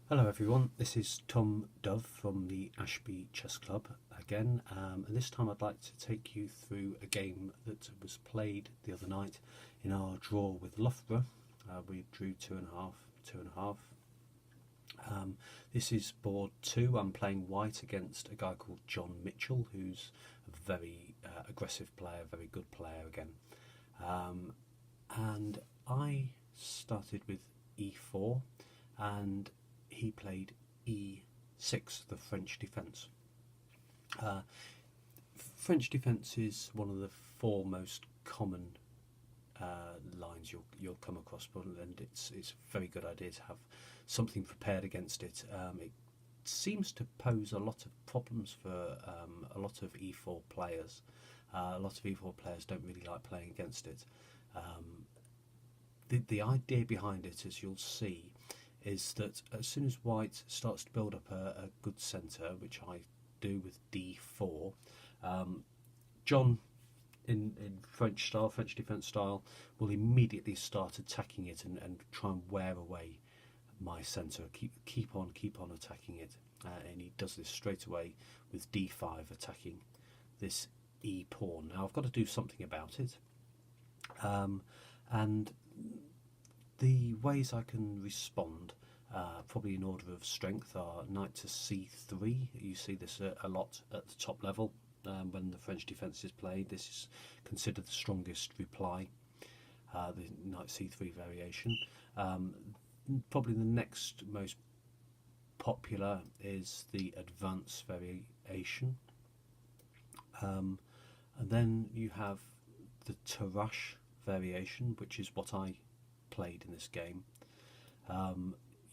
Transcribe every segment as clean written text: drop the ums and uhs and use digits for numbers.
Hello everyone, this is Tom Dove from the Ashby Chess Club again, and this time I'd like to take you through a game that was played the other night in our draw with Loughborough. We drew 2.5, 2.5. This is board 2. I'm playing white against a guy called John Mitchell, who's a very aggressive player, very good player again. And I started with e4 and he played e6, the French defence. French defence is one of the four most common lines you'll come across, and it's a very good idea to have something prepared against it. It seems to pose a lot of problems for a lot of e4 players. A lot of e4 players don't really like playing against it. The idea behind it, as you'll see, is that as soon as white starts to build up a good centre, which I do with d4, John, in French style, French defence style, will immediately start attacking it and try and wear away my centre, keep on attacking it, and he does this straight away with d5, attacking this e pawn. Now I've got to do something about it, and the ways I can respond, probably in order of strength, are knight to c3. You see this a lot at the top level when the French defence is played. This is considered the strongest reply, the knight c3 variation. Probably the next most popular is the advance variation. And then you have the Tarrasch variation, which is what I played in this game.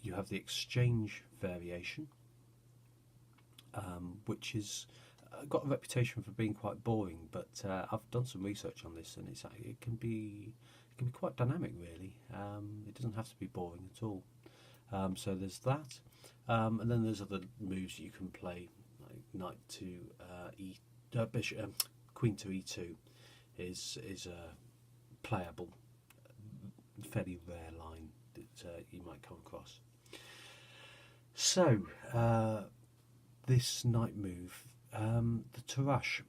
You have the exchange variation, which is got a reputation for being quite boring, but I've done some research on this, and it can be quite dynamic, really. It doesn't have to be boring at all. So there's that, and then there's other moves you can play, like knight to bishop, queen to e2 is a playable, fairly rare line that you might come across. So this knight move, the Tarrasch,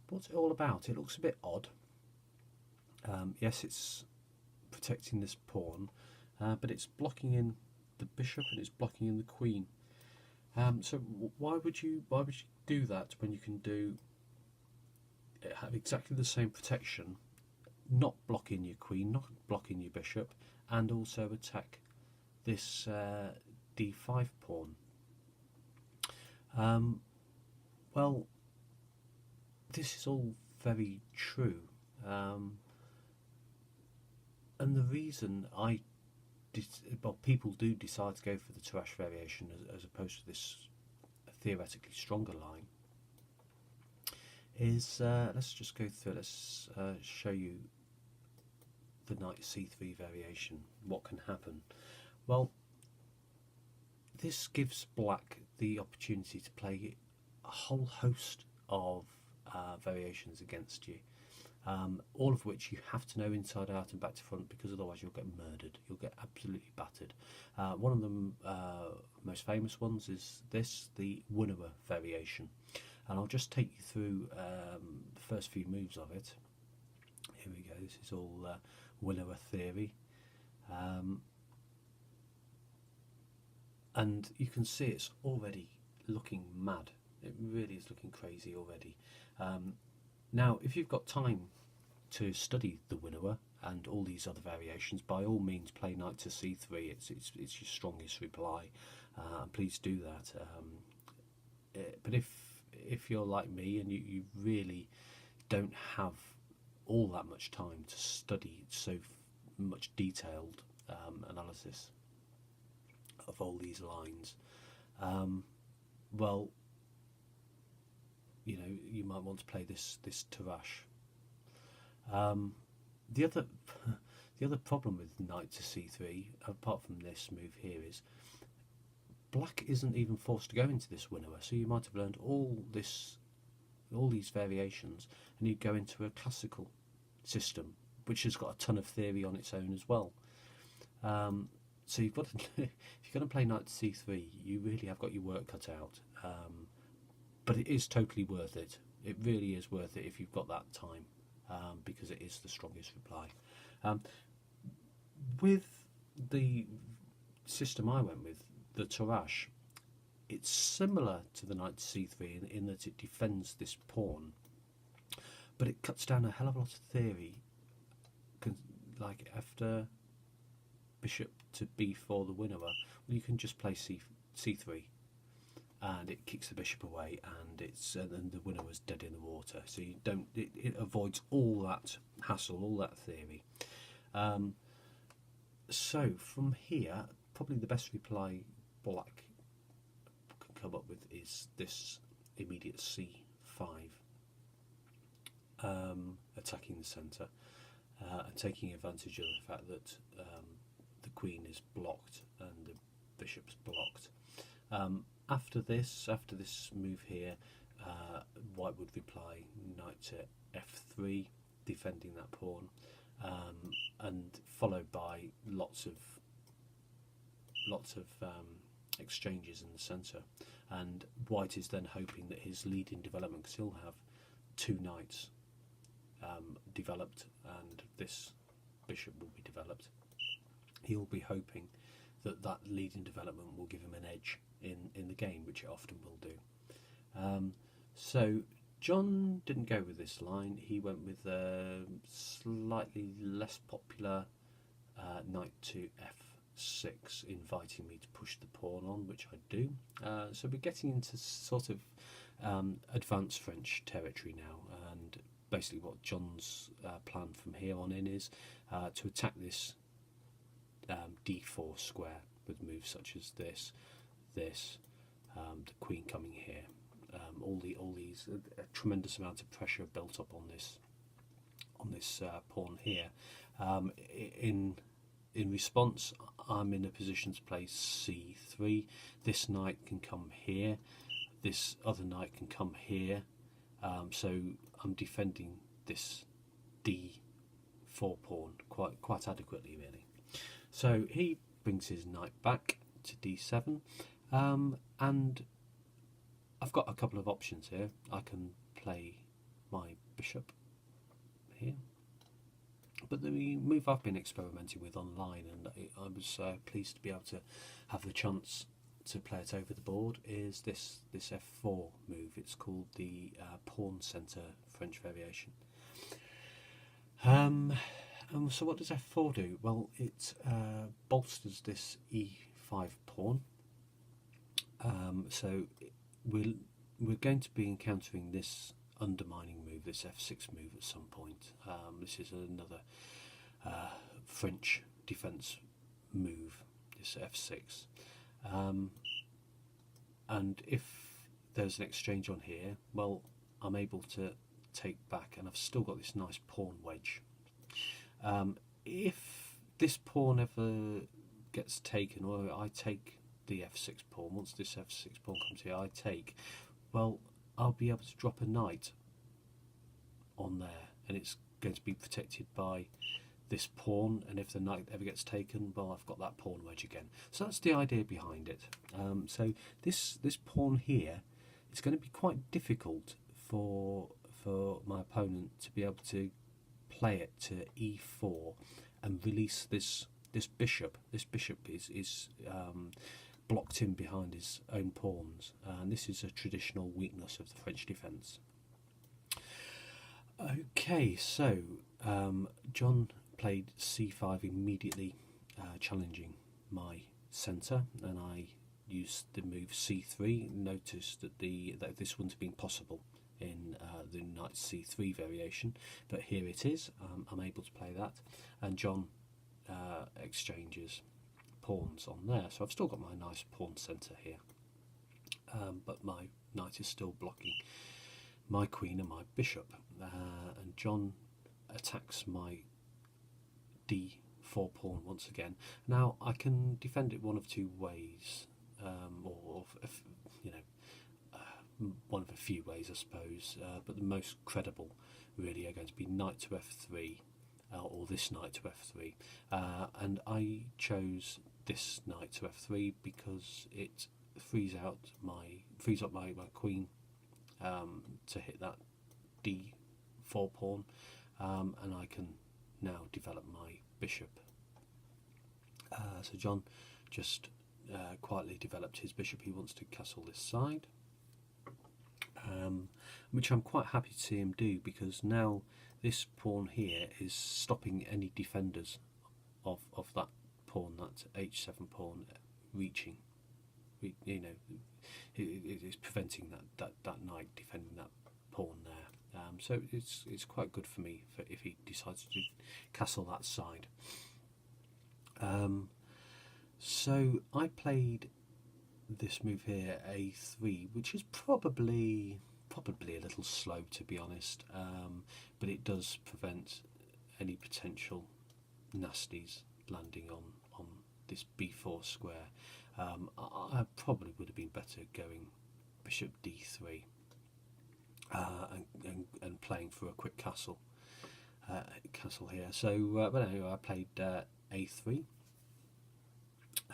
what's it all about? It looks a bit odd. Yes, it's protecting this pawn, but it's blocking in the bishop and it's blocking in the queen. So why would you do that when you can have exactly the same protection, not blocking your queen, not blocking your bishop, and also attack this d5 pawn? Well, this is all very true, and the reason people do decide to go for the Tarrasch variation as opposed to this theoretically stronger line is, let's just go through. Let's show you the knight c3 variation. What can happen? Well, this gives black the opportunity to play a whole host of variations against you, all of which you have to know inside out and back to front, because otherwise you'll get murdered, you'll get absolutely battered. One of the most famous ones is the Winnower variation, and I'll just take you through the first few moves of it. Here we go. This is all Winnower theory, and you can see it's already looking mad. It really is looking crazy already. Now, if you've got time to study the Winnower and all these other variations, by all means play knight to c3. It's your strongest reply. Please do that. But if you're like me and you really don't have all that much time to study so much detailed analysis of all these lines, well, you might want to play this Tarrasch. The other problem with knight to c3, apart from this move here, is black isn't even forced to go into this Winnower. So you might have learned all these variations, and you go into a classical system, which has got a ton of theory on its own as well. So you've got to, if you're going to play knight to c3, you really have got your work cut out. But it is totally worth it. It really is worth it if you've got that time, because it is the strongest reply. With the system I went with, the Tarrasch, it's similar to the knight to c3 in that it defends this pawn, but it cuts down a hell of a lot of theory. Like after bishop to b4, the winner, well, you can just play c3, and it kicks the bishop away, and and the winner was dead in the water. So you don't. It avoids all that hassle, all that theory. So from here, probably the best reply black can come up with is this immediate c5, attacking the centre, and taking advantage of the fact that the queen is blocked and the bishop's blocked. After this move here, white would reply knight to f3, defending that pawn, and followed by lots of exchanges in the centre. And white is then hoping that his lead in development, because he'll have two knights developed, and this bishop will be developed. He'll be hoping that lead in development will give him an edge in the game, which it often will do. So John didn't go with this line. He went with a slightly less popular knight to f6, inviting me to push the pawn on, which I do. So we're getting into sort of advanced French territory now, and basically what John's plan from here on in is to attack this d4 square with moves such as this, the queen coming here. All these a tremendous amount of pressure built up on this pawn here. In response, I'm in a position to play c3. This knight can come here. This other knight can come here. So I'm defending this d4 pawn quite adequately, really. So he brings his knight back to d7, and I've got a couple of options here. I can play my bishop here, but the move I've been experimenting with online, and I was pleased to be able to have the chance to play it over the board, is this f4 move. It's called the pawn centre French variation. And so what does f4 do? Well, it bolsters this e5 pawn. So we're going to be encountering this undermining move, this f6 move at some point. This is another French defence move, this f6. And if there's an exchange on here, well, I'm able to take back, and I've still got this nice pawn wedge. If this pawn ever gets taken, or I take the f6 pawn, once this f6 pawn comes here, I take, well, I'll be able to drop a knight on there, and it's going to be protected by this pawn, and if the knight ever gets taken, well, I've got that pawn wedge again. So that's the idea behind it. So this pawn here, it's going to be quite difficult for my opponent to be able to play it to e4 and release this bishop. This bishop is blocked in behind his own pawns, and this is a traditional weakness of the French defence. Okay, so John played c5 immediately, challenging my centre, and I used the move c3. Notice that that this wouldn't have been possible in the knight c3 variation, but here it is. I'm able to play that, and John exchanges pawns on there. So I've still got my nice pawn centre here, but my knight is still blocking my queen and my bishop, and John attacks my d4 pawn once again. Now I can defend it one of two ways, or one of a few ways, I suppose, but the most credible really are going to be knight to f3, or this knight to f3, and I chose this knight to f3 because it frees up my queen to hit that d4 pawn, and I can now develop my bishop. So John just quietly developed his bishop. He wants to castle this side, which I'm quite happy to see him do, because now this pawn here is stopping any defenders of that pawn, that h7 pawn, reaching. You know, it is preventing that knight defending that pawn there. So it's quite good for me if he decides to castle that side. So I played this move here, a3, which is probably a little slow, to be honest, but it does prevent any potential nasties landing on this b4 square. I probably would have been better going bishop d3 and playing for a quick castle here. So, but anyway, I played a3,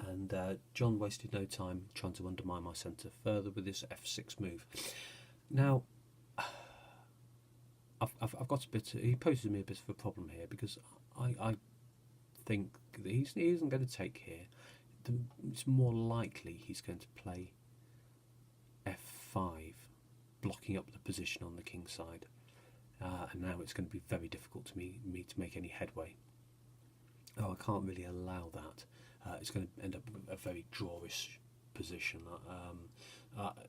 and John wasted no time trying to undermine my centre further with this f6 move. Now, I've got a bit. He poses me a bit of a problem here, because I think that he isn't going to take here. It's more likely he's going to play f5, blocking up the position on the king side, and now it's going to be very difficult to me to make any headway. I can't really allow that. It's going to end up a very drawish position.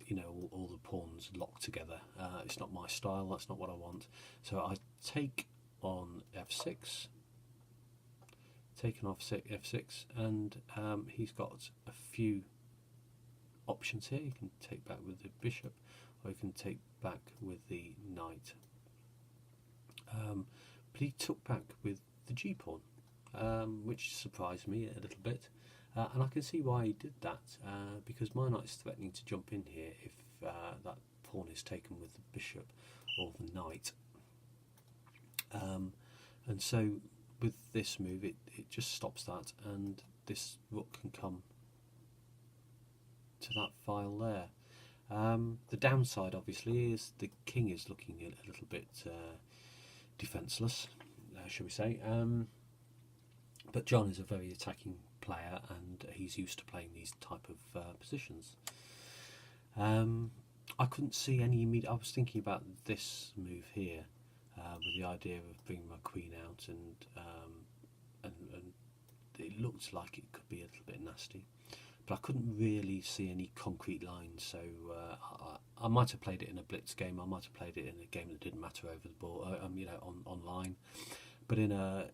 You know, all the pawns locked together. It's not my style. That's not what I want. So I take on f6. Taken off f6, and he's got a few options here. He can take back with the bishop, or he can take back with the knight. But he took back with the g pawn, which surprised me a little bit, and I can see why he did that, because my knight's threatening to jump in here if that pawn is taken with the bishop or the knight, and so with this move it just stops that, and this rook can come to that file there. The downside obviously is the king is looking a little bit defenceless, shall we say, but John is a very attacking player, and he's used to playing these type of positions. I couldn't see any immediate. I was thinking about this move here, with the idea of bringing my queen out, and it looked like it could be a little bit nasty, but I couldn't really see any concrete lines. So I might have played it in a blitz game. I might have played it in a game that didn't matter over the ball, you know, online. But in a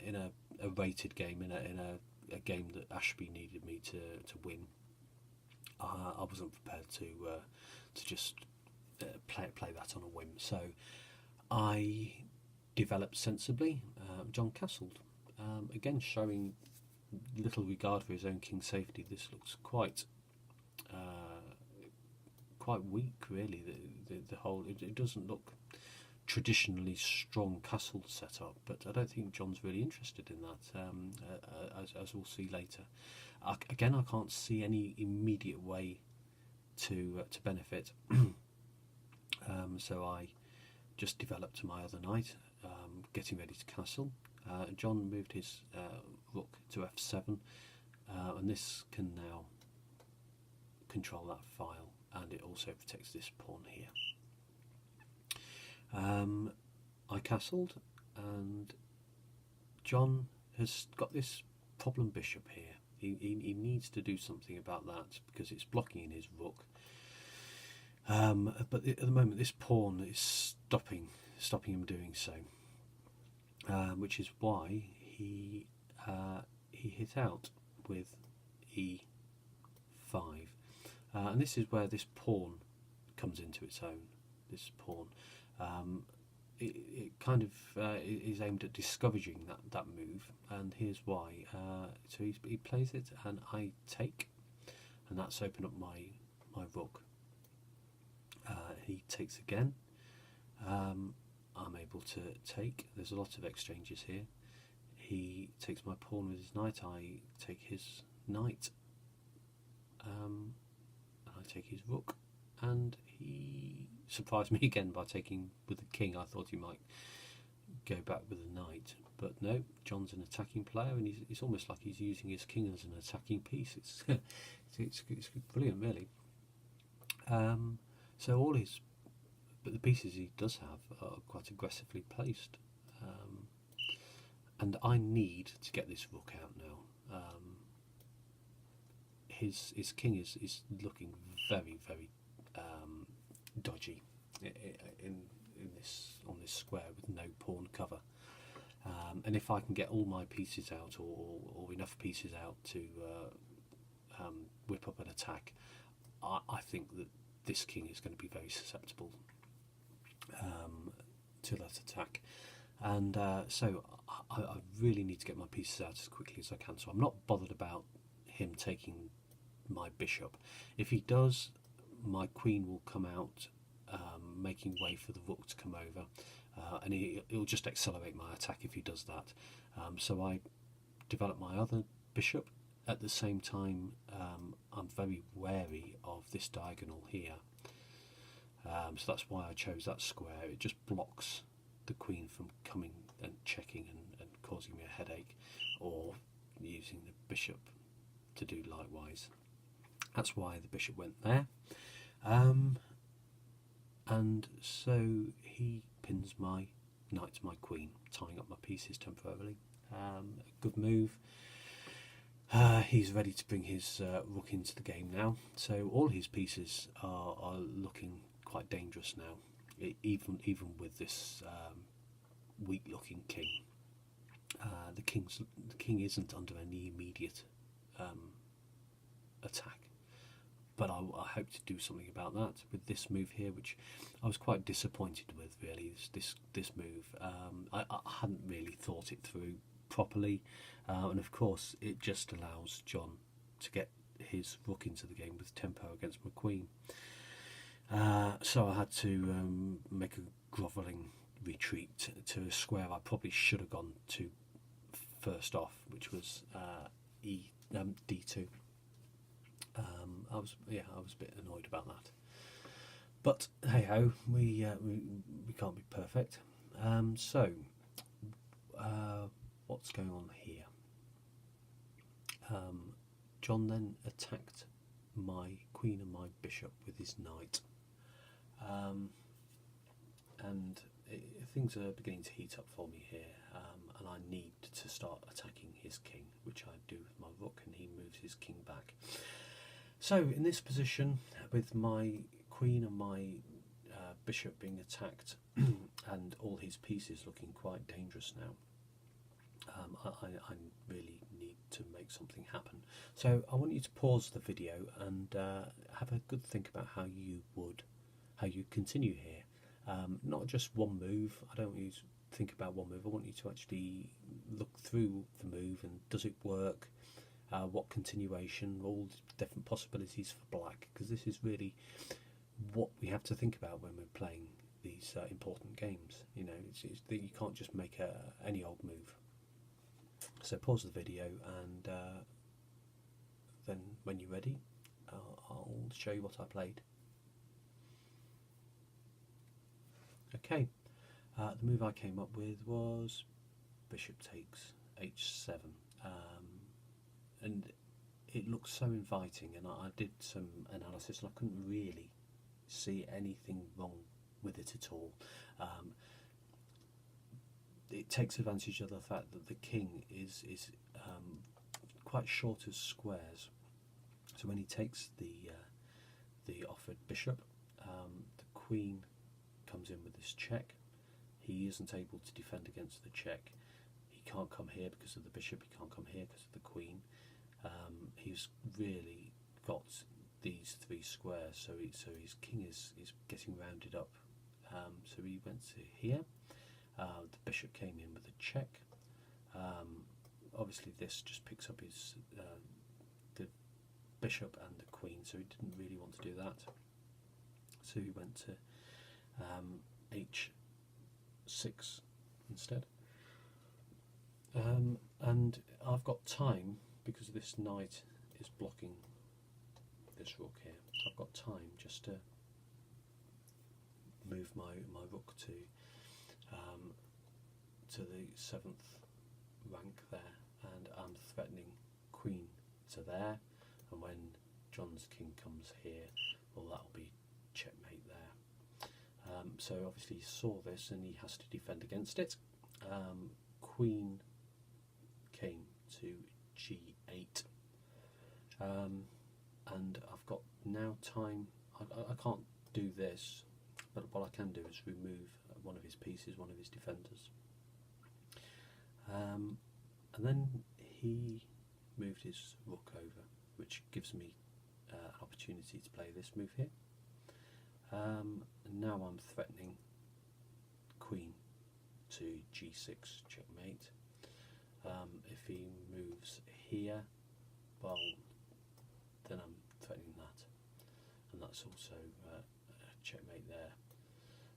rated game, in a game that Ashby needed me to win, I wasn't prepared to just play that on a whim. So I developed sensibly. John castled, again showing little regard for his own king's safety. This looks quite weak, really. The whole it doesn't look traditionally strong castle setup, but I don't think John's really interested in that, as we'll see later. Again, I can't see any immediate way to benefit, so I just developed my other knight, getting ready to castle. John moved his rook to f7, and this can now control that file, and it also protects this pawn here. I castled, and John has got this problem bishop here. He needs to do something about that, because it's blocking in his rook. But at the moment this pawn is stopping him doing so, which is why he hit out with e5, and this is where this pawn comes into its own. This pawn, it kind of is aimed at discouraging that move, and here's why. So he plays it, and I take, and that's opened up my rook. He takes again. I'm able to take. There's a lot of exchanges here. He takes my pawn with his knight. I take his knight, and I take his rook, and he surprised me again by taking with the king. I thought he might go back with the knight, but no, John's an attacking player, and it's almost like he's using his king as an attacking piece. It's it's brilliant, really. So all his, but the pieces he does have are quite aggressively placed, and I need to get this rook out now. His king is looking very dodgy in this on this square with no pawn cover. And if I can get all my pieces out, or enough pieces out to whip up an attack, I think that this king is going to be very susceptible to that attack. And so I really need to get my pieces out as quickly as I can. So I'm not bothered about him taking my bishop. If he does, my queen will come out, making way for the rook to come over. And it'll just accelerate my attack if he does that. So I develop my other bishop. At the same time, I'm very wary of this diagonal here. So that's why I chose that square. It just blocks the queen from coming and checking and causing me a headache, or using the bishop to do likewise. That's why the bishop went there. And so he pins my knight to my queen, tying up my pieces temporarily. A good move. He's ready to bring his rook into the game now. So all his pieces are looking quite dangerous now, even with this weak-looking king. The king isn't under any immediate attack. But I hope to do something about that with this move here, which I was quite disappointed with, really, this move. I hadn't really thought it through properly, and of course it just allows John to get his rook into the game with tempo against my queen. So I had to make a grovelling retreat to a square I probably should have gone to first off, which was D2. I was a bit annoyed about that, but hey ho, we can't be perfect. So what's going on here? John then attacked my queen and my bishop with his knight, and things are beginning to heat up for me here, and I need to start attacking his king, which I do with my rook, and he moves his king back. So in this position, with my queen and my bishop being attacked and all his pieces looking quite dangerous now, I really need to make something happen. So I want you to pause the video and have a good think about how you continue here. Not just one move. I don't want you to think about one move. I want you to actually look through the move and does it work? What continuation, all different possibilities for black, because this is really what we have to think about when we're playing these important games. You know, it's that you can't just make any old move. So pause the video, and then when you're ready, I'll show you what I played. Okay, the move I came up with was bishop takes h7. And it looked so inviting, and I did some analysis and I couldn't really see anything wrong with it at all. It takes advantage of the fact that the king is quite short as squares, so when he takes the offered bishop, the queen comes in with this check. He isn't able to defend against the check. He can't come here because of the bishop, he can't come here because of the queen. He's really got these three squares, so his king is getting rounded up. So he went to here. The bishop came in with a check. Obviously, this just picks up his the bishop and the queen, so he didn't really want to do that. So he went to h6 instead. And I've got time, because this knight is blocking this rook here. I've got time just to move my rook to the 7th rank there, and I'm threatening queen to there, and when John's king comes here, well, that'll be checkmate there. So obviously he saw this and he has to defend against it. Queen came to g8, and I've got now time. I can't do this, but what I can do is remove one of his pieces, one of his defenders. And then he moved his rook over, which gives me an opportunity to play this move here. And now I'm threatening queen to g6 checkmate. If he moves here, well, then I'm threatening that, and that's also checkmate there.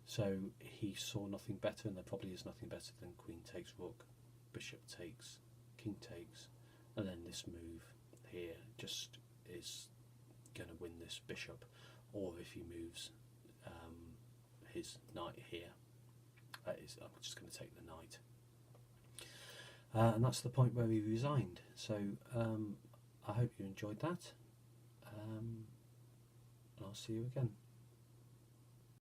So he saw nothing better, and there probably is nothing better than queen takes rook, bishop takes, king takes, and then this move here just is going to win this bishop. Or if he moves his knight here, I'm just going to take the knight. And that's the point where he resigned. So I hope you enjoyed that, and I'll see you again.